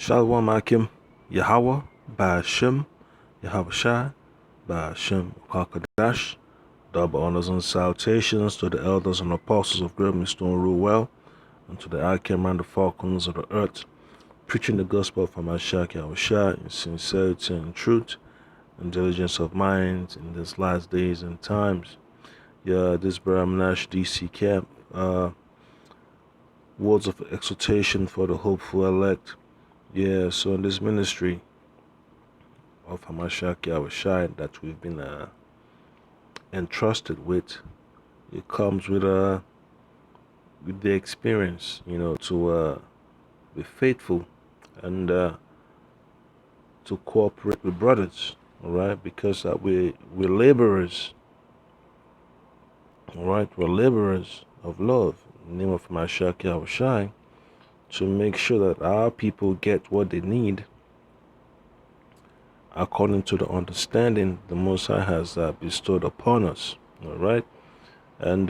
Shalom Akim, Yahweh, Ba'ashem, Yahweh Shai, Ba'ashem, Kakadash. Double honors and salutations to the elders and apostles of Great Stone Rule Well, and to the Akim and the falcons of the earth, preaching the gospel of Hamashiach Yahweh Shai in sincerity and truth, and diligence of mind in these last days and times. Yeah, this Brahmanash DC camp, words of exhortation for the hopeful elect. Yeah, so in this ministry of Hamashiach Yahweh Shai that we've been entrusted with, it comes with the experience, to be faithful and to cooperate with brothers, all right? Because we're laborers, all right? We're laborers of love in the name of Hamashiach Yahweh Shai, to make sure that our people get what they need according to the understanding the Most High has bestowed upon us, all right? And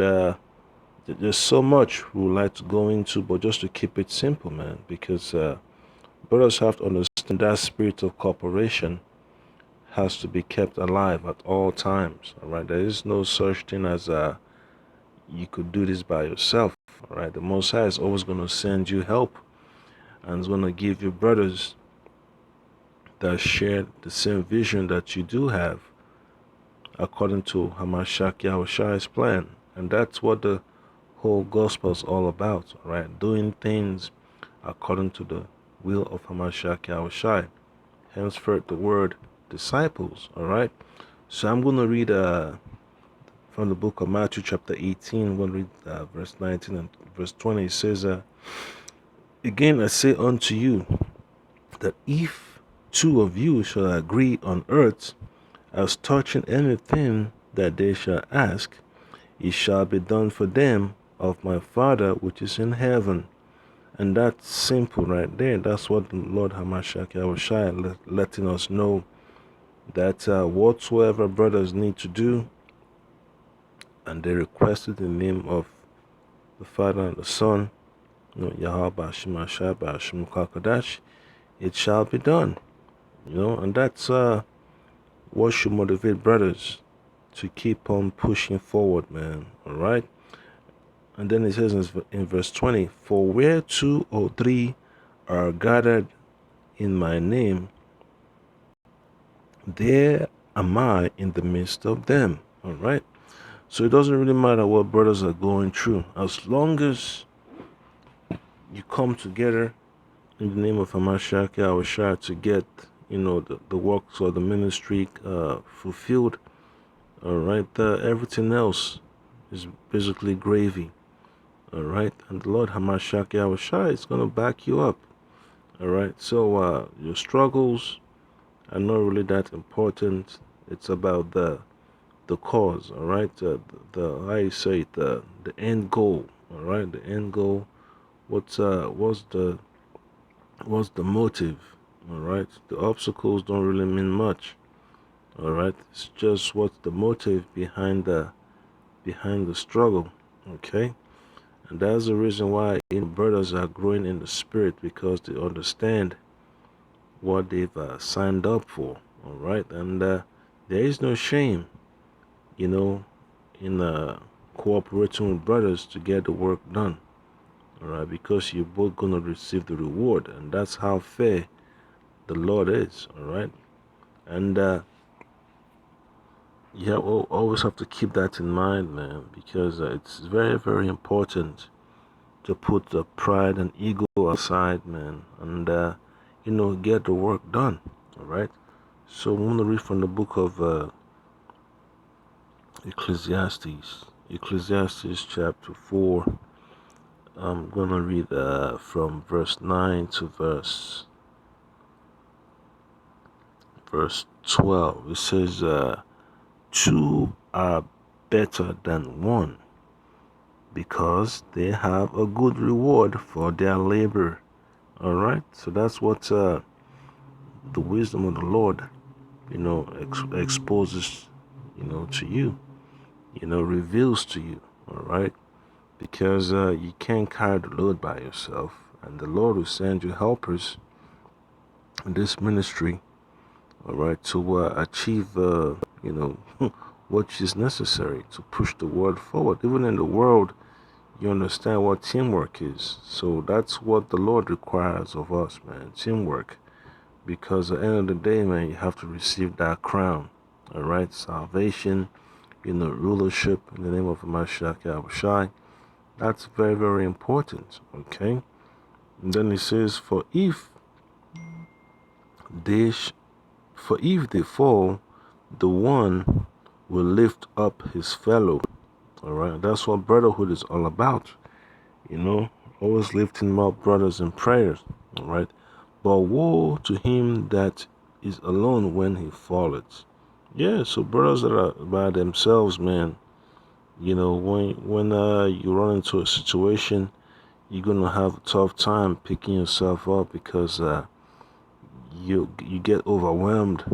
there's so much we would like to go into, but just to keep it simple, man, because brothers have to understand that spirit of cooperation has to be kept alive at all times, all right? There is no such thing as you could do this by yourself, all right? The Most High is always going to send you help, and is going to give you brothers that share the same vision that you do have, according to Hamashiach Yahweh Shai's plan. And that's what the whole gospel is all about, right? Doing things according to the will of Hamashiach Yahweh Shai. Henceforth, the word disciples, all right? So I'm going to read from the book of Matthew chapter 18. I'm going to read verse 19 and verse 20. It says, again I say unto you, that if two of you shall agree on earth as touching anything that they shall ask, it shall be done for them of my Father which is in heaven. And that's simple right there. That's what the Lord Hamashiach Yahweh Shai letting us know, that whatsoever brothers need to do, and they requested in the name of the Father and the Son, Yahweh Ba'ashem Shai Ba'ashem Kakadash, it shall be done. And that's what should motivate brothers to keep on pushing forward, man. All right. And then it says in verse 20, for where 2 or 3 are gathered in my name, there am I in the midst of them. All right. So it doesn't really matter what brothers are going through, as long as you come together in the name of Hamashiach Yahweh Shai to get, the works of the ministry fulfilled. All right. Everything else is basically gravy. All right. And the Lord Hamashiach Yahweh Shai is going to back you up. All right. So your struggles are not really that important. It's about the cause. All right. The how you say it, the end goal. All right. The end goal. What's the motive? All right. The obstacles don't really mean much. All right. It's just what's the motive behind the struggle. Okay. And that's the reason why brothers are growing in the spirit, because they understand what they've signed up for. All right. And there is no shame, in cooperating with brothers to get the work done. All right. Because you're both going to receive the reward. And that's how fair the Lord is. All right. And you always have to keep that in mind, man, because it's very, very important to put the pride and ego aside, man, and get the work done. All right. So I'm gonna read from the book of Ecclesiastes chapter 4. I'm gonna read from verse 9 to verse 12. It says, 2 are better than 1, because they have a good reward for their labor. All right. So that's what the wisdom of the Lord, exposes, to you, reveals to you. All right. Because you can't carry the load by yourself, and the Lord will send you helpers this ministry, all right, to achieve, you know, what is necessary to push the word forward. Even in the world, you understand what teamwork is. So that's what the Lord requires of us, man, teamwork. Because at the end of the day, man, you have to receive that crown, all right, salvation, rulership in the name of Mashiach Yahushai. That's very, very important, okay? And then it says, they for if they fall, the one will lift up his fellow. All right, that's what brotherhood is all about. Always lifting up brothers in prayers. All right, but woe to him that is alone when he falleth. Yeah, so brothers that are by themselves, man. When you run into a situation, you're gonna have a tough time picking yourself up because you get overwhelmed,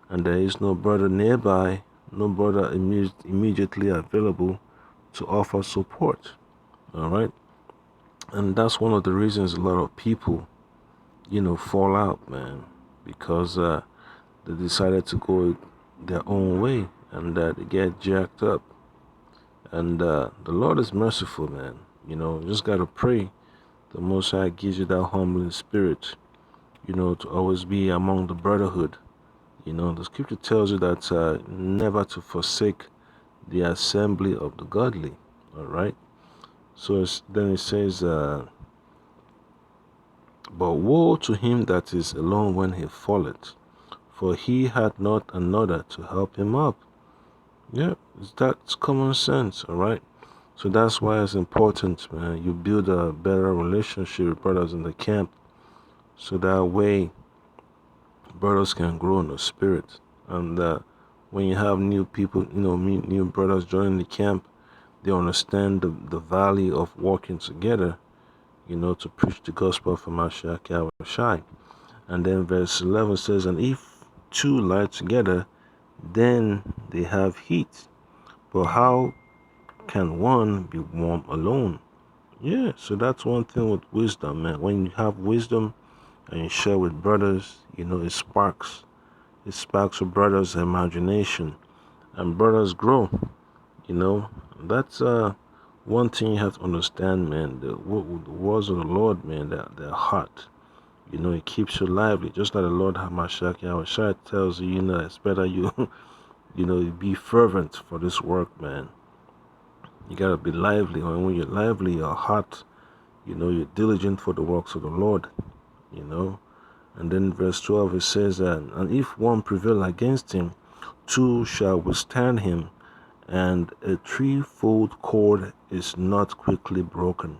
and there is no brother nearby, no brother immediately available to offer support. All right, and that's one of the reasons a lot of people, fall out, man, because they decided to go their own way, and they get jacked up. And the Lord is merciful, man. You just gotta pray. The Most High gives you that humbling spirit, to always be among the brotherhood. The scripture tells you that never to forsake the assembly of the godly. All right. So then it says, but woe to him that is alone when he falleth, for he had not another to help him up. Yeah, that's common sense. All right. So that's why it's important, man. You build a better relationship with brothers in the camp, so that way brothers can grow in the spirit. And when you have new people, new brothers joining the camp, they understand the value of working together, to preach the gospel from Mashiach Yahushai. And then verse 11 says, and if two lie together, then they have heat. But how can one be warm alone? Yeah, so that's one thing with wisdom, man. When you have wisdom and you share with brothers, it sparks. It sparks a brother's imagination, and brothers grow. That's one thing you have to understand, man. The words of the Lord, man, they're hot. It keeps you lively. Just like the Lord Hamashiach Yahushua tells you, it's better you, be fervent for this work, man. You gotta be lively. And when you're lively, you're hot. You're diligent for the works of the Lord. And then verse 12 it says that, and if one prevail against him, two shall withstand him, and a threefold cord is not quickly broken.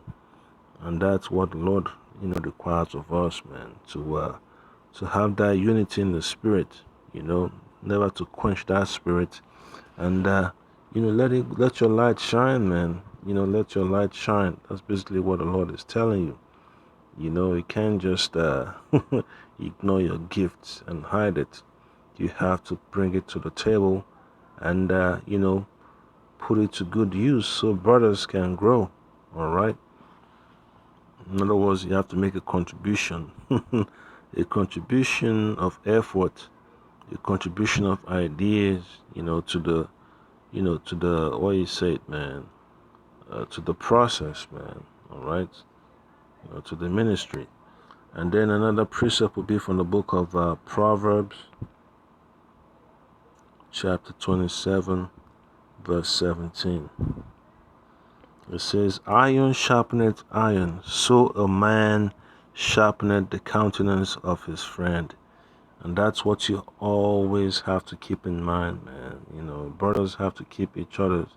And that's what the Lord, requires of us, man, to have that unity in the spirit, never to quench that spirit, and let your light shine, man. Let your light shine. That's basically what the Lord is telling you. You can't just ignore your gifts and hide it. You have to bring it to the table and, put it to good use so brothers can grow. All right. In other words, you have to make a contribution, a contribution of effort, a contribution of ideas, to the, what you say it, man, to the process, man. All right. To the ministry. And then another precept will be from the book of Proverbs, chapter 27, verse 17. It says, iron sharpeneth iron, so a man sharpeneth the countenance of his friend. And that's what you always have to keep in mind, man. Brothers have to keep each other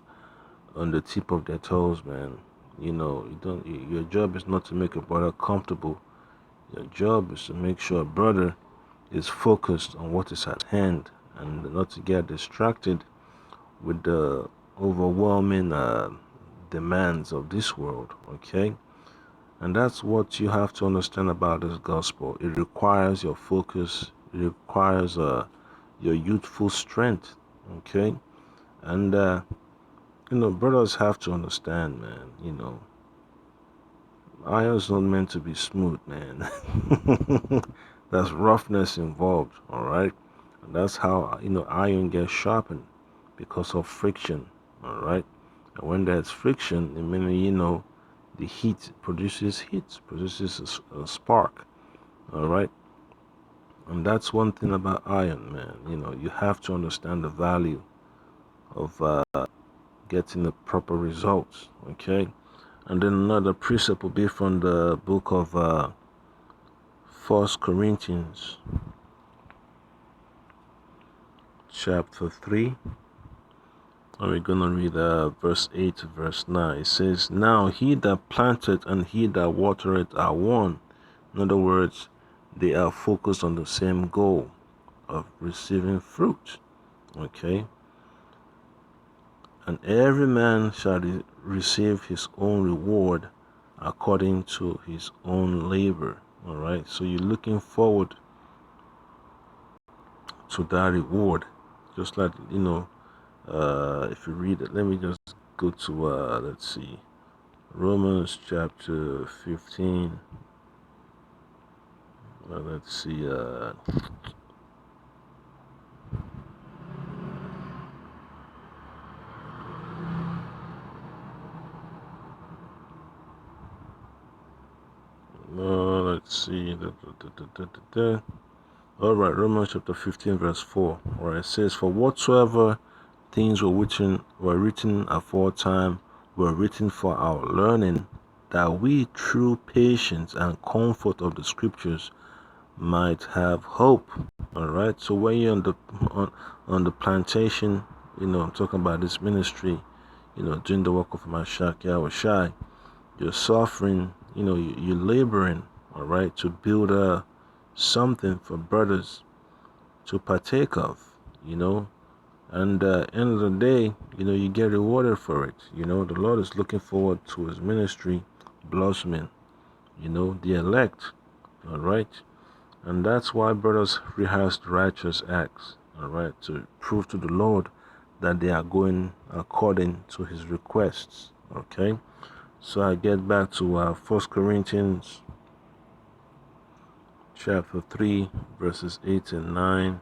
on the tip of their toes, man. Your job is not to make a brother comfortable. Your job is to make sure a brother is focused on what is at hand and not to get distracted with the overwhelming demands of this world, okay? And that's what you have to understand about this gospel. It requires your focus. It requires your youthful strength, okay? And, brothers have to understand, man, iron's not meant to be smooth, man. There's roughness involved, all right? And that's how, iron gets sharpened because of friction, all right? And when there's friction, it means, the heat, produces a spark, all right? And that's one thing about iron, man. You have to understand the value of getting the proper results, okay? And then another precept will be from the book of 1 Corinthians chapter 3. And we're going to read verse 8 to verse 9. It says, "Now he that planteth and he that watereth are one." In other words, they are focused on the same goal of receiving fruit, okay? "And every man shall receive his own reward according to his own labor." All right, so you're looking forward to that reward, just like if you read it. Let me just go to let's see, Romans chapter 15. Let's see. Let's see. All right, Romans chapter 15, verse 4. Where it says, "For whatsoever things were written aforetime were written for our learning, that we through patience and comfort of the scriptures might have hope." All right. So when you're on the plantation, I'm talking about this ministry, doing the work of Mashiach Yahushai, you're suffering, you're laboring, all right, to build something for brothers to partake of, and end of the day, you get rewarded for it. The Lord is looking forward to his ministry blossoming, the elect, all right. And that's why brothers rehearse righteous acts, all right, to prove to the Lord that they are going according to his requests, okay. So I get back to 1 Corinthians chapter 3, verses 8 and 9.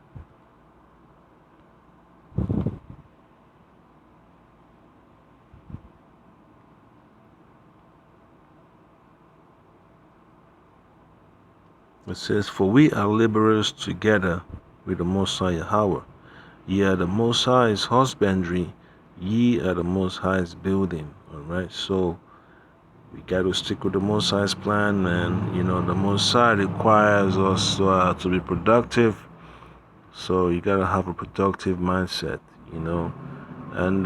It says, "For we are laborers together with the Most High Yahweh. Ye are the Most High's husbandry, ye are the Most High's building." All right, so we got to stick with the Most High's plan, man. The Most High requires us to be productive, so you got to have a productive mindset, And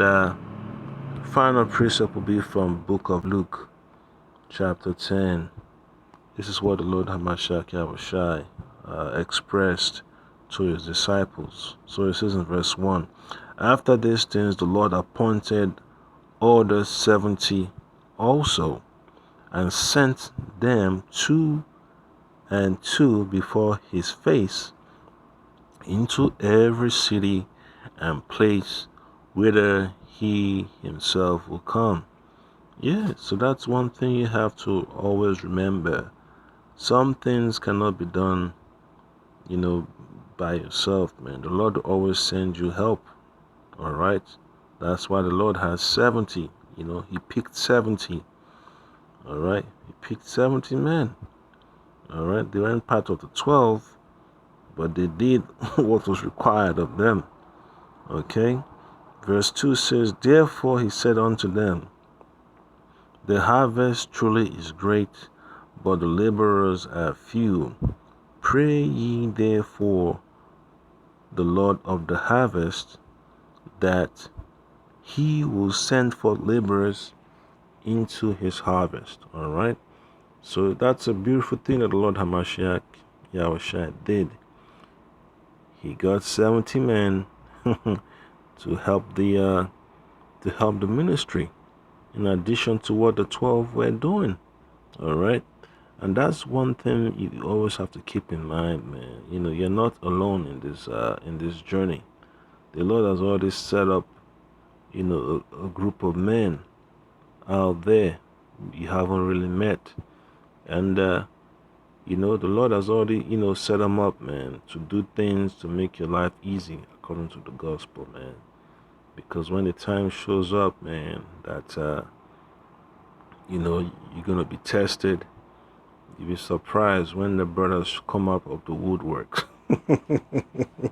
final precept will be from book of Luke, chapter 10. This is what the Lord Hamashiach Yahushai expressed to his disciples. So it says in verse 1, "After these things the Lord appointed other 70 also, and sent them 2 and 2 before his face into every city and place whither he himself will come." Yeah, so that's one thing you have to always remember. Some things cannot be done, by yourself, man. The Lord will always send you help, all right? That's why the Lord has 70, he picked 70, all right? He picked 70 men, all right? They weren't part of the 12, but they did what was required of them, okay? Verse 2 says, "Therefore he said unto them, The harvest truly is great, but the laborers are few. Pray ye therefore the Lord of the harvest, that he will send forth laborers into his harvest." All right. So that's a beautiful thing that the Lord Hamashiach Yahushua did. He got 70 men to help the ministry, in addition to what the 12 were doing. All right. And that's one thing you always have to keep in mind, man. You're not alone in this journey. The Lord has already set up, a group of men out there you haven't really met, and You know, the Lord has already, set them up, man, to do things to make your life easy according to the gospel, man. Because when the time shows up, man, that, you're going to be tested, you'll be surprised when the brothers come up of the woodwork. The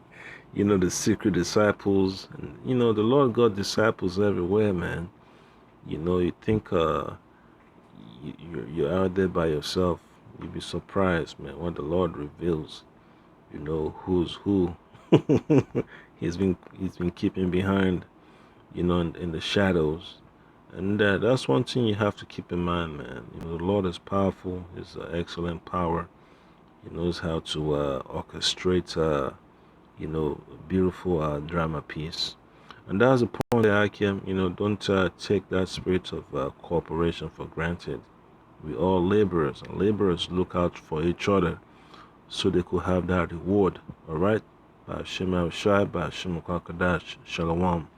secret disciples. And, the Lord got disciples everywhere, man. You think you're out there by yourself. You'll be surprised, man, when the Lord reveals, who's who. He's been keeping behind, in the shadows. And that's one thing you have to keep in mind, man. The Lord is powerful. He's an excellent power. He knows how to orchestrate, a beautiful drama piece. And that's the point that I came, don't take that spirit of cooperation for granted. We all laborers, and laborers look out for each other so they could have that reward. All right? Shema Shai, Shema Kakadash, Shalom.